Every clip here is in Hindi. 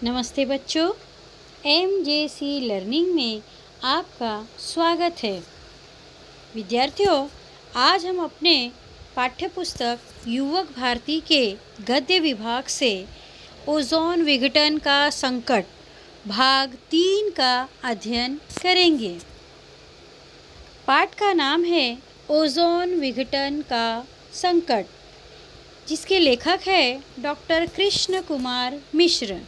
नमस्ते बच्चों, MJC लर्निंग में आपका स्वागत है। विद्यार्थियों, आज हम अपने पाठ्यपुस्तक युवक भारती के गद्य विभाग से ओजोन विघटन का संकट भाग 3 का अध्ययन करेंगे। पाठ का नाम है ओजोन विघटन का संकट, जिसके लेखक है डॉक्टर कृष्ण कुमार मिश्र।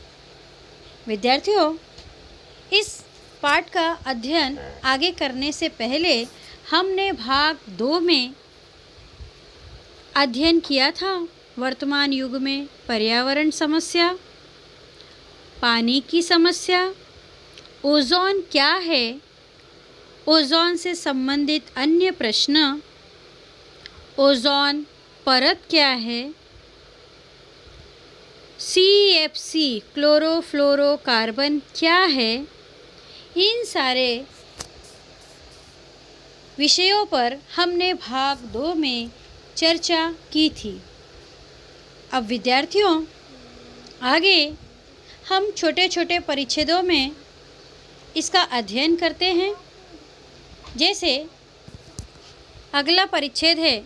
विद्यार्थियों, इस पाठ का अध्ययन आगे करने से पहले हमने भाग 2 में अध्ययन किया था वर्तमान युग में पर्यावरण समस्या, पानी की समस्या, ओजोन क्या है, ओजोन से संबंधित अन्य प्रश्न, ओजोन परत क्या है, CFC क्लोरोफ्लोरोकार्बन क्या है। इन सारे विषयों पर हमने भाग 2 में चर्चा की थी। अब विद्यार्थियों, आगे हम छोटे छोटे परिच्छेदों में इसका अध्ययन करते हैं। जैसे अगला परिच्छेद है,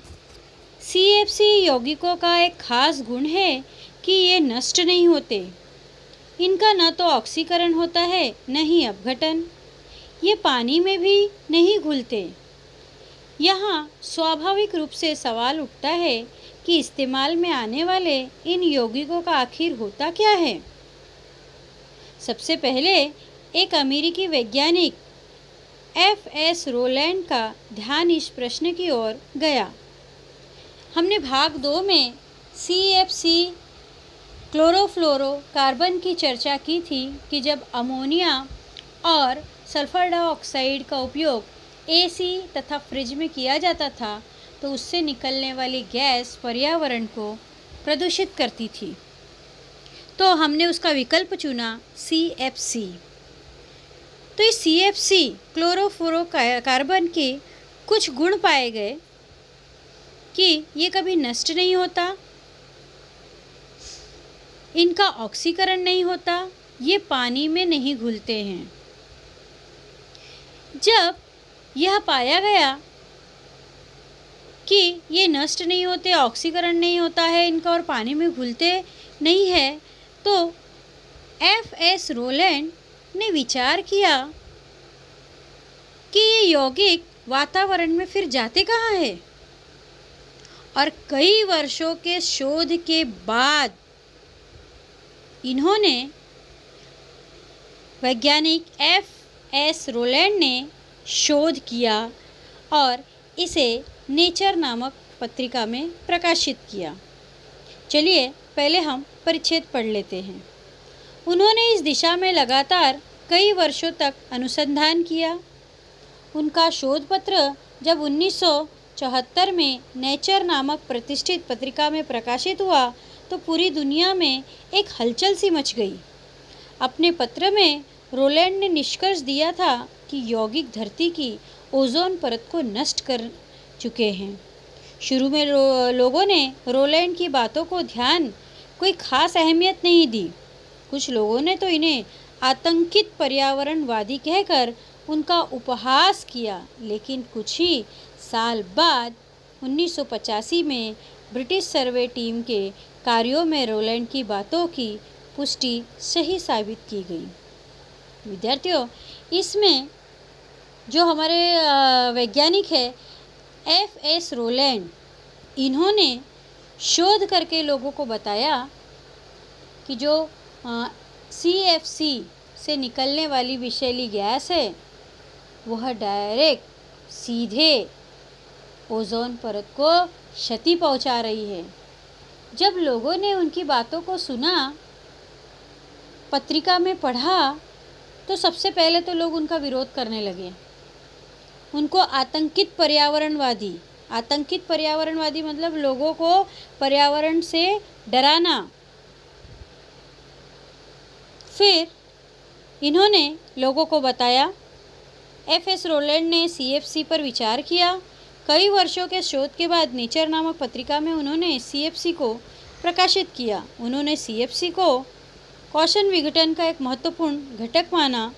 CFC यौगिकों का एक खास गुण है कि ये नष्ट नहीं होते। इनका न तो ऑक्सीकरण होता है, न ही अपघटन। ये पानी में भी नहीं घुलते। यहाँ स्वाभाविक रूप से सवाल उठता है कि इस्तेमाल में आने वाले इन यौगिकों का आखिर होता क्या है। सबसे पहले एक अमेरिकी वैज्ञानिक FS रोलैंड का ध्यान इस प्रश्न की ओर गया। हमने भाग 2 में CFC क्लोरोफ्लोरोकार्बन की चर्चा की थी कि जब अमोनिया और सल्फर डाइऑक्साइड का उपयोग AC तथा फ्रिज में किया जाता था तो उससे निकलने वाली गैस पर्यावरण को प्रदूषित करती थी। तो हमने उसका विकल्प चुना CFC। तो इस CFC क्लोरोफ्लोरोकार्बन के कुछ गुण पाए गए कि ये कभी नष्ट नहीं होता, इनका ऑक्सीकरण नहीं होता, ये पानी में नहीं घुलते हैं। जब यह पाया गया कि ये नष्ट नहीं होते, ऑक्सीकरण नहीं होता है इनका और पानी में घुलते नहीं है, तो FS रोलैंड ने विचार किया कि ये यौगिक वातावरण में फिर जाते कहाँ हैं। और कई वर्षों के शोध के बाद इन्होंने वैज्ञानिक FS रोलैंड ने शोध किया और इसे नेचर नामक पत्रिका में प्रकाशित किया। चलिए पहले हम परिच्छेद पढ़ लेते हैं। उन्होंने इस दिशा में लगातार कई वर्षों तक अनुसंधान किया। उनका शोध पत्र जब 1974 में नेचर नामक प्रतिष्ठित पत्रिका में प्रकाशित हुआ तो पूरी दुनिया में एक हलचल सी मच गई। अपने पत्र में रोलैंड ने निष्कर्ष दिया था कि यौगिक धरती की ओजोन परत को नष्ट कर चुके हैं। शुरू में लोगों ने रोलैंड की बातों को कोई खास अहमियत नहीं दी। कुछ लोगों ने तो इन्हें आतंकित पर्यावरणवादी कहकर उनका उपहास किया, लेकिन कुछ ही साल बाद 1985 में ब्रिटिश सर्वे टीम के कार्यों में रोलैंड की बातों की पुष्टि सही साबित की गई। विद्यार्थियों, इसमें जो हमारे वैज्ञानिक है FS रोलैंड, इन्होंने शोध करके लोगों को बताया कि जो CFC से निकलने वाली विषैली गैस है वह डायरेक्ट सीधे ओजोन परत को क्षति पहुंचा रही है। जब लोगों ने उनकी बातों को सुना, पत्रिका में पढ़ा, तो सबसे पहले तो लोग उनका विरोध करने लगे। उनको आतंकित पर्यावरणवादी मतलब लोगों को पर्यावरण से डराना। फिर इन्होंने लोगों को बताया। FS रोलैंड ने CFC पर विचार किया। कई वर्षों के शोध के बाद नेचर नामक पत्रिका में उन्होंने CFC को प्रकाशित किया। उन्होंने CFC को क्वेश्चन विघटन का एक महत्वपूर्ण घटक माना,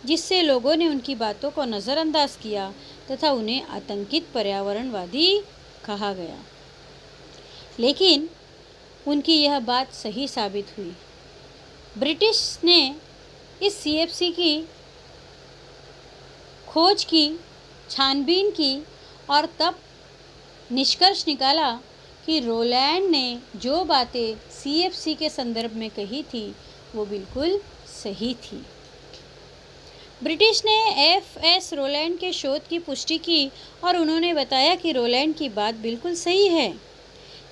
जिससे लोगों ने उनकी बातों को नज़रअंदाज किया तथा उन्हें आतंकित पर्यावरणवादी कहा गया। लेकिन उनकी यह बात सही साबित हुई। ब्रिटिश ने इस CFC की खोज की, छानबीन की और तब निष्कर्ष निकाला कि रोलैंड ने जो बातें CFC के संदर्भ में कही थी वो बिल्कुल सही थी। ब्रिटिश ने FS रोलैंड के शोध की पुष्टि की और उन्होंने बताया कि रोलैंड की बात बिल्कुल सही है।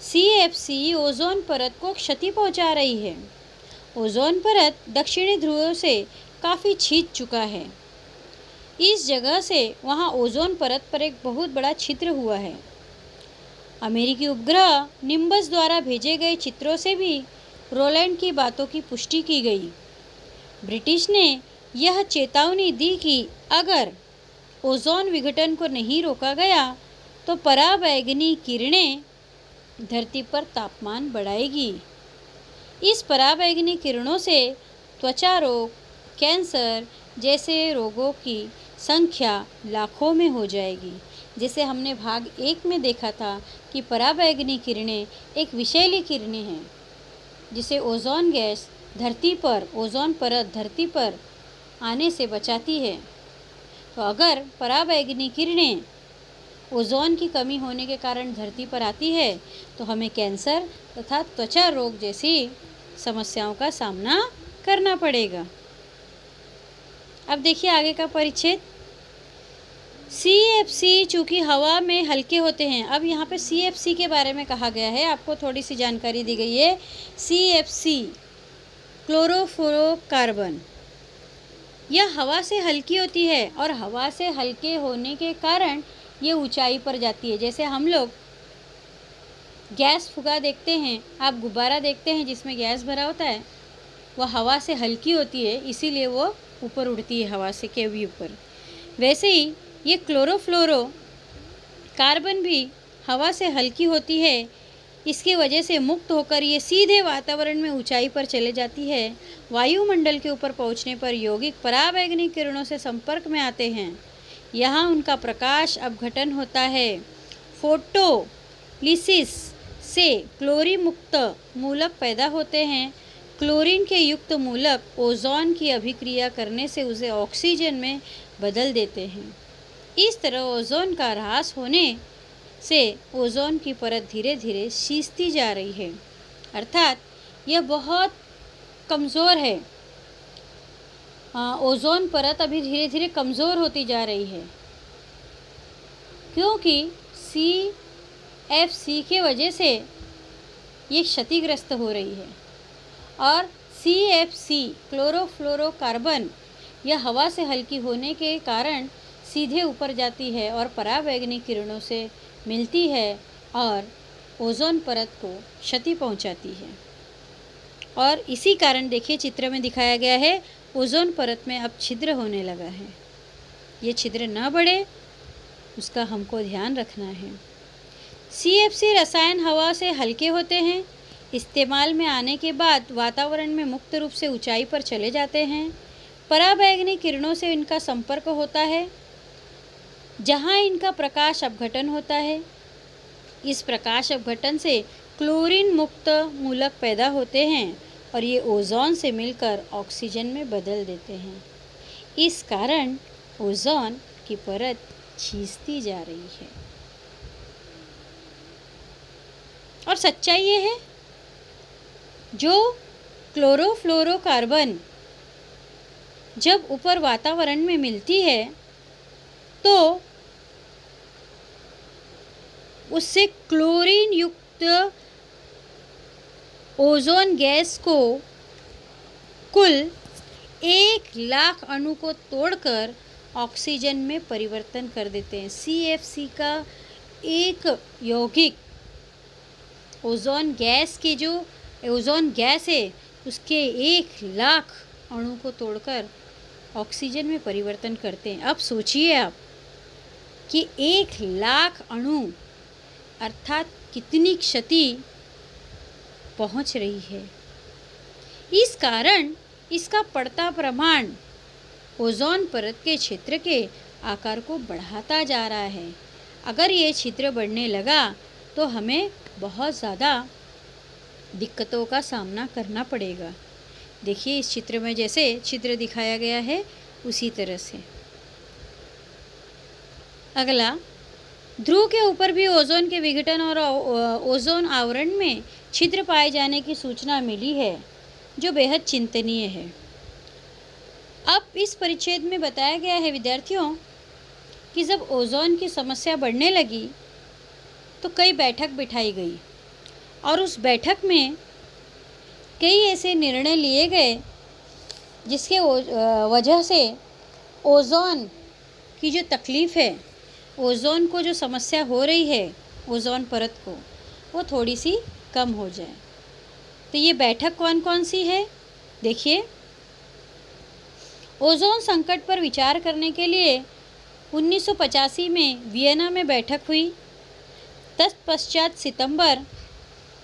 CFC ओजोन परत को क्षति पहुंचा रही है। ओजोन परत दक्षिणी ध्रुवों से काफ़ी छींच चुका है। इस जगह से वहां ओजोन परत पर एक बहुत बड़ा छिद्र हुआ है। अमेरिकी उपग्रह निम्बस द्वारा भेजे गए चित्रों से भी रोलैंड की बातों की पुष्टि की गई। ब्रिटिश ने यह चेतावनी दी कि अगर ओजोन विघटन को नहीं रोका गया तो पराबैंगनी किरणें धरती पर तापमान बढ़ाएगी। इस पराबैंगनी किरणों से त्वचा रोग, कैंसर जैसे रोगों की संख्या लाखों में हो जाएगी। जैसे हमने भाग 1 में देखा था कि पराबैंगनी किरणें एक विषैली किरणें हैं जिसे ओजोन गैस धरती पर, ओजोन परत धरती पर आने से बचाती है। तो अगर पराबैंगनी किरणें ओजोन की कमी होने के कारण धरती पर आती है तो हमें कैंसर तथा त्वचा रोग जैसी समस्याओं का सामना करना पड़ेगा। अब देखिए आगे का परिच्छेद। CFC चूँकि हवा में हल्के होते हैं। अब यहाँ पे CFC के बारे में कहा गया है, आपको थोड़ी सी जानकारी दी गई है। CFC क्लोरोफ्लोरोकार्बन, यह हवा से हल्की होती है और हवा से हल्के होने के कारण ये ऊंचाई पर जाती है। जैसे हम लोग गैस फुगा देखते हैं, आप गुब्बारा देखते हैं जिसमें गैस भरा होता है, वह हवा से हल्की होती है, इसीलिए वो ऊपर उड़ती है हवा से के भी ऊपर। वैसे ही ये क्लोरोफ्लोरो कार्बन भी हवा से हल्की होती है, इसकी वजह से मुक्त होकर ये सीधे वातावरण में ऊंचाई पर चले जाती है। वायुमंडल के ऊपर पहुंचने पर यौगिक पराबैंगनी किरणों से संपर्क में आते हैं। यहाँ उनका प्रकाश अपघटन होता है। फोटोलिसिस से क्लोरीन मुक्त मूलक पैदा होते हैं। क्लोरीन के युक्त मूलक ओजोन की अभिक्रिया करने से उसे ऑक्सीजन में बदल देते हैं। इस तरह ओजोन का ह्रास होने से ओजोन की परत धीरे धीरे सींचती जा रही है, अर्थात यह बहुत कमज़ोर है। ओजोन परत अभी धीरे धीरे कमज़ोर होती जा रही है क्योंकि CFC के वजह से ये क्षतिग्रस्त हो रही है। और CFC क्लोरोफ्लोरोकार्बन यह हवा से हल्की होने के कारण सीधे ऊपर जाती है और पराबैंगनी किरणों से मिलती है और ओजोन परत को क्षति पहुंचाती है। और इसी कारण देखिए चित्र में दिखाया गया है, ओजोन परत में अब छिद्र होने लगा है। ये छिद्र न बढ़े उसका हमको ध्यान रखना है। CFC रसायन हवा से हल्के होते हैं, इस्तेमाल में आने के बाद वातावरण में मुक्त रूप से ऊंचाई पर चले जाते हैं। पराबैंगनी किरणों से इनका संपर्क होता है जहां इनका प्रकाश अपघटन होता है। इस प्रकाश अपघटन से क्लोरीन मुक्त मूलक पैदा होते हैं और ये ओजोन से मिलकर ऑक्सीजन में बदल देते हैं। इस कारण ओजोन की परत खींचती जा रही है। और सच्चाई ये है, जो क्लोरोफ्लोरोकार्बन जब ऊपर वातावरण में मिलती है तो उससे क्लोरीन युक्त ओजोन गैस को कुल 1,00,000 अणु को तोड़कर ऑक्सीजन में परिवर्तन कर देते हैं। CFC का एक यौगिक ओजोन गैस की जो ओजोन गैस है उसके 1,00,000 अणु को तोड़कर ऑक्सीजन में परिवर्तन करते हैं। अब सोचिए आप कि 1,00,000 अणु अर्थात कितनी क्षति पहुंच रही है। इस कारण इसका पड़ता प्रमाण ओजोन परत के क्षेत्र के आकार को बढ़ाता जा रहा है। अगर ये छिद्र बढ़ने लगा तो हमें बहुत ज़्यादा दिक्कतों का सामना करना पड़ेगा। देखिए इस चित्र में जैसे चित्र दिखाया गया है उसी तरह से। अगला, ध्रुव के ऊपर भी ओजोन के विघटन और ओजोन आवरण में छिद्र पाए जाने की सूचना मिली है, जो बेहद चिंतनीय है। अब इस परिच्छेद में बताया गया है विद्यार्थियों कि जब ओजोन की समस्या बढ़ने लगी तो कई बैठक बिठाई गई और उस बैठक में कई ऐसे निर्णय लिए गए जिसके वजह से ओजोन की जो तकलीफ़ है, ओजोन को जो समस्या हो रही है ओजोन परत को, वो थोड़ी सी कम हो जाए। तो ये बैठक कौन कौन सी है? देखिए, ओजोन संकट पर विचार करने के लिए 1985 में वियना में बैठक हुई। तत्पश्चात सितंबर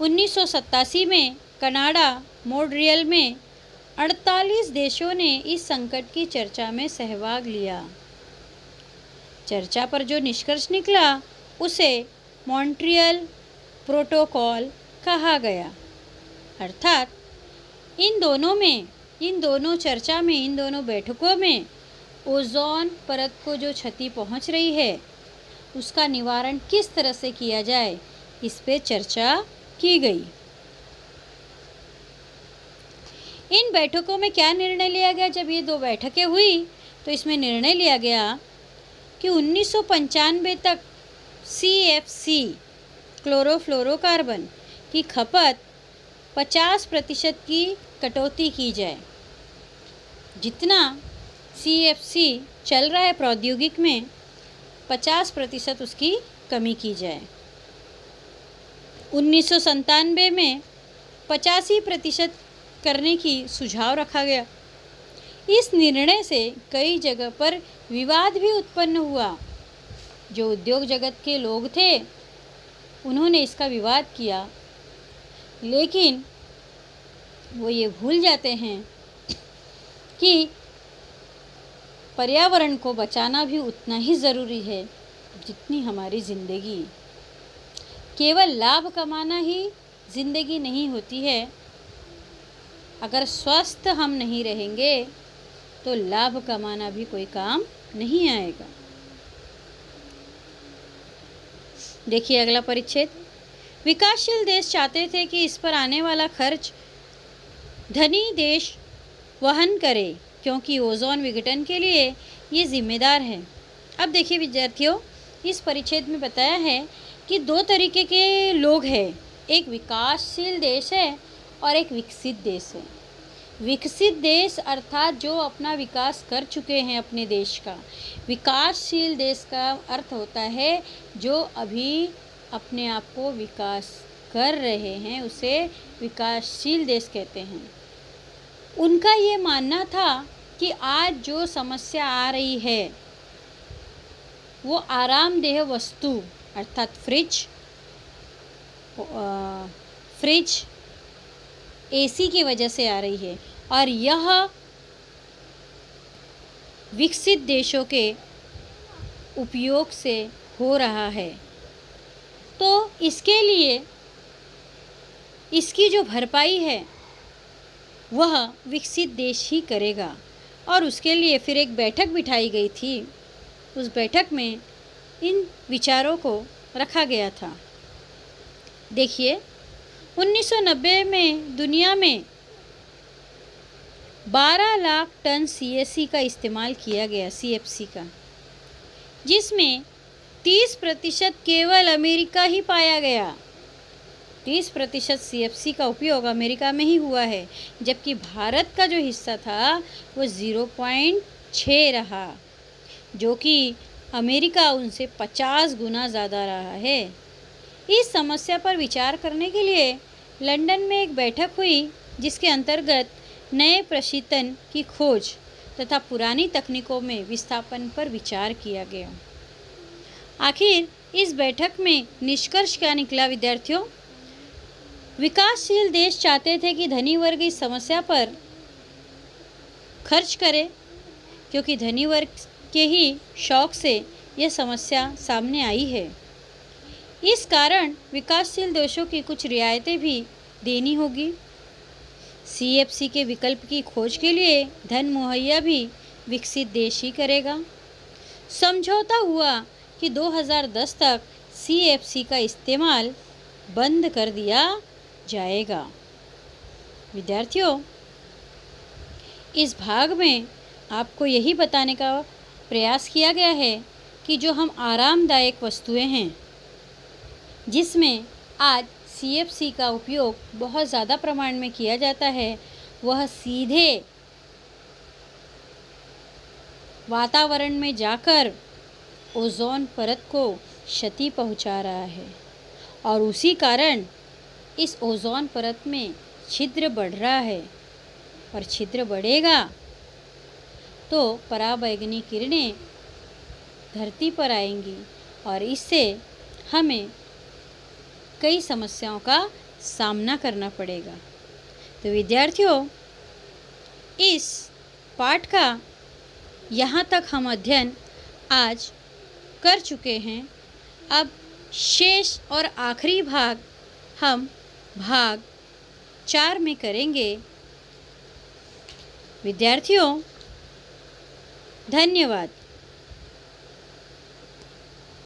1987 में कनाडा मॉन्ट्रियल में 48 देशों ने इस संकट की चर्चा में सहभाग लिया। चर्चा पर जो निष्कर्ष निकला उसे मॉन्ट्रियल प्रोटोकॉल कहा गया। अर्थात इन दोनों बैठकों में ओजोन परत को जो क्षति पहुंच रही है उसका निवारण किस तरह से किया जाए, इस पे चर्चा की गई। इन बैठकों में क्या निर्णय लिया गया? जब ये दो बैठकें हुई तो इसमें निर्णय लिया गया कि 1995 तक CFC क्लोरोफ्लोरोकार्बन की खपत 50% की कटौती की जाए। जितना CFC चल रहा है प्रौद्योगिक में, 50% उसकी कमी की जाए। 1997 में 85% करने की सुझाव रखा गया। इस निर्णय से कई जगह पर विवाद भी उत्पन्न हुआ। जो उद्योग जगत के लोग थे उन्होंने इसका विवाद किया, लेकिन वो ये भूल जाते हैं कि पर्यावरण को बचाना भी उतना ही ज़रूरी है जितनी हमारी ज़िंदगी। केवल लाभ कमाना ही ज़िंदगी नहीं होती है। अगर स्वस्थ हम नहीं रहेंगे तो लाभ कमाना भी कोई काम नहीं आएगा। देखिए अगला परिच्छेद। विकासशील देश चाहते थे कि इस पर आने वाला खर्च धनी देश वहन करे, क्योंकि ओजोन विघटन के लिए ये जिम्मेदार है। अब देखिए विद्यार्थियों, इस परिच्छेद में बताया है कि दो तरीके के लोग हैं, एक विकासशील देश है और एक विकसित देश है। विकसित देश अर्थात जो अपना विकास कर चुके हैं अपने देश का। विकासशील देश का अर्थ होता है जो अभी अपने आप को विकास कर रहे हैं, उसे विकासशील देश कहते हैं। उनका ये मानना था कि आज जो समस्या आ रही है वो आरामदेह वस्तु अर्थात फ्रिज AC की वजह से आ रही है, और यह विकसित देशों के उपयोग से हो रहा है। तो इसके लिए इसकी जो भरपाई है वह विकसित देश ही करेगा, और उसके लिए फिर एक बैठक बिठाई गई थी। उस बैठक में इन विचारों को रखा गया था। देखिए 1990 में दुनिया में 12 लाख टन CFC का इस्तेमाल किया गया, CFC का, जिसमें 30% केवल अमेरिका ही पाया गया। 30% CFC का उपयोग अमेरिका में ही हुआ है, जबकि भारत का जो हिस्सा था वो 0.6 रहा, जो कि अमेरिका उनसे 50 गुना ज़्यादा रहा है। इस समस्या पर विचार करने के लिए लंदन में एक बैठक हुई, जिसके अंतर्गत नए प्रशीतन की खोज तथा पुरानी तकनीकों में विस्थापन पर विचार किया गया। आखिर इस बैठक में निष्कर्ष क्या निकला विद्यार्थियों? विकासशील देश चाहते थे कि धनी वर्ग इस समस्या पर खर्च करे, क्योंकि धनी वर्ग के ही शौक से यह समस्या सामने आई है। इस कारण विकासशील देशों की कुछ रियायतें भी देनी होगी। सीएफसी के विकल्प की खोज के लिए धन मुहैया भी विकसित देश ही करेगा। समझौता हुआ कि 2010 तक सीएफसी का इस्तेमाल बंद कर दिया जाएगा। विद्यार्थियों, इस भाग में आपको यही बताने का प्रयास किया गया है कि जो हम आरामदायक वस्तुएं हैं, जिसमें आज सीएफसी का उपयोग बहुत ज़्यादा प्रमाण में किया जाता है, वह सीधे वातावरण में जाकर ओजोन परत को क्षति पहुंचा रहा है और उसी कारण इस ओजोन परत में छिद्र बढ़ रहा है और छिद्र बढ़ेगा तो पराबैंगनी किरणें धरती पर आएंगी और इससे हमें कई समस्याओं का सामना करना पड़ेगा। तो विद्यार्थियों, इस पाठ का यहाँ तक हम अध्ययन आज कर चुके हैं। अब शेष और आखिरी भाग हम भाग 4 में करेंगे। विद्यार्थियों, धन्यवाद।